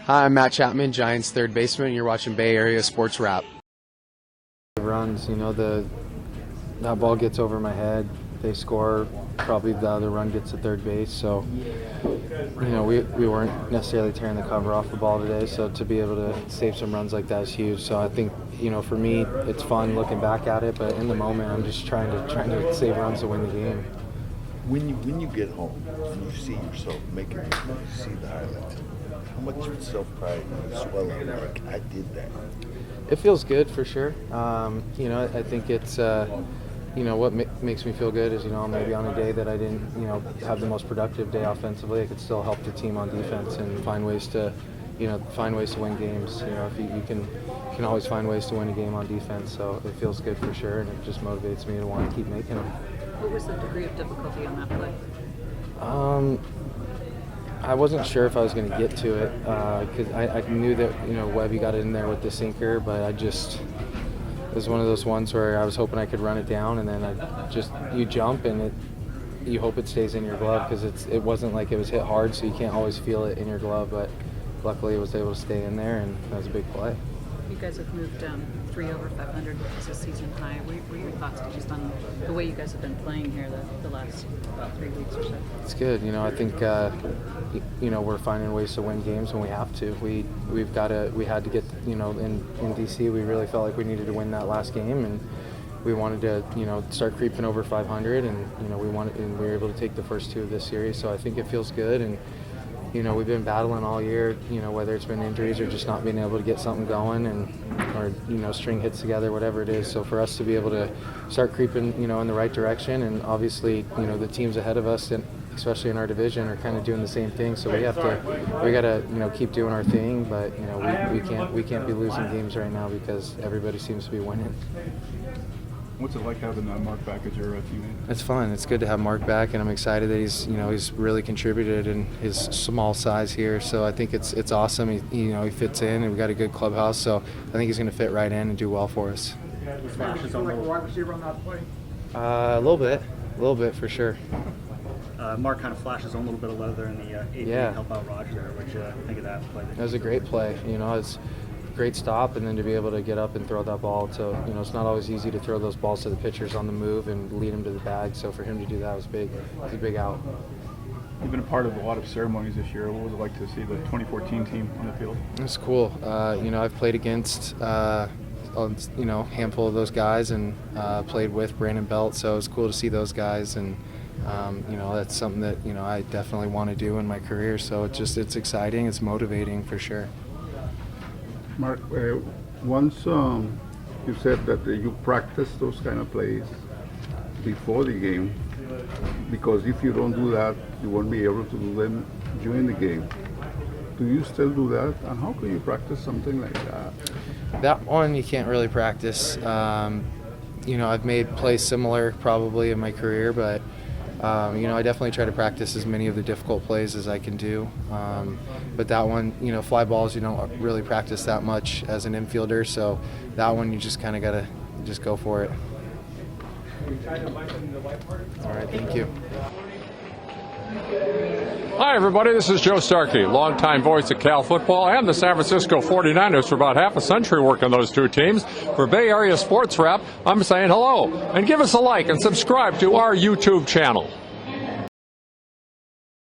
Hi, I'm Matt Chapman, Giants third baseman, and you're watching Bay Area Sports Wrap. Runs, that ball gets over my head. They score, probably the other run gets to third base. So, we weren't necessarily tearing the cover off the ball today. So to be able to save some runs like that is huge. So I think, for me, it's fun looking back at it. But in the moment, I'm just trying to save runs to win the game. When you get home and you see yourself making it, you see the highlights, how much self-pride you swell up like, I did that? It feels good for sure. I think it's, what makes me feel good is, maybe on a day that I didn't, have the most productive day offensively, I could still help the team on defense and find ways to win games. If you can always find ways to win a game on defense. So it feels good for sure, and it just motivates me to want to keep making them. What was the degree of difficulty on that play? I wasn't sure if I was going to get to it because I knew that Webby got in there with the sinker, but it was one of those ones where I was hoping I could run it down, and then you jump and you hope it stays in your glove because it wasn't like it was hit hard, so you can't always feel it in your glove, but luckily it was able to stay in there, and that was a big play. You guys have moved 3 over 500, which is a season high. What are your thoughts just on the way you guys have been playing here the last about 3 weeks or so? It's good. I think we're finding ways to win games when we have to. We had to get in DC. We really felt like we needed to win that last game, and we wanted to start creeping over 500, and we were able to take the first 2 of this series. So I think it feels good, and we've been battling all year, whether it's been injuries or just not being able to get something going or string hits together, whatever it is. So for us to be able to start creeping, in the right direction, and obviously, the teams ahead of us, and especially in our division, are kind of doing the same thing. So we got to, keep doing our thing, but, we can't be losing games right now because everybody seems to be winning. What's it like having Mark back as your teammate? It's fun. It's good to have Mark back, and I'm excited that he's really contributed in his small size here. So I think it's awesome. He fits in, and we got a good clubhouse. So I think he's going to fit right in and do well for us. Flashes on like a wide receiver on that play. A little bit for sure. Mark kind of flashes on a little bit of leather in the 8th to help out Roger there. What you think of that play? That was a great play. It's great stop, and then to be able to get up and throw that ball to, it's not always easy to throw those balls to the pitchers on the move and lead them to the bag. So for him to do that was big. It was a big out. You've been a part of a lot of ceremonies this year. What was it like to see the 2014 team on the field? It's cool. I've played against a handful of those guys, and played with Brandon Belt, so it was cool to see those guys, and that's something that I definitely want to do in my career. So it's exciting. It's motivating for sure. Mark, once you said that you practice those kind of plays before the game, because if you don't do that, you won't be able to do them during the game. Do you still do that? And how can you practice something like that? That one you can't really practice. I've made plays similar probably in my career, but I definitely try to practice as many of the difficult plays as I can do. But that one, fly balls, you don't really practice that much as an infielder. So that one, you just kind of got to just go for it. All right, thank you. Hi, everybody. This is Joe Starkey, longtime voice of Cal football and the San Francisco 49ers for about half a century working those 2 teams. For Bay Area Sports Wrap, I'm saying hello, and give us a like and subscribe to our YouTube channel.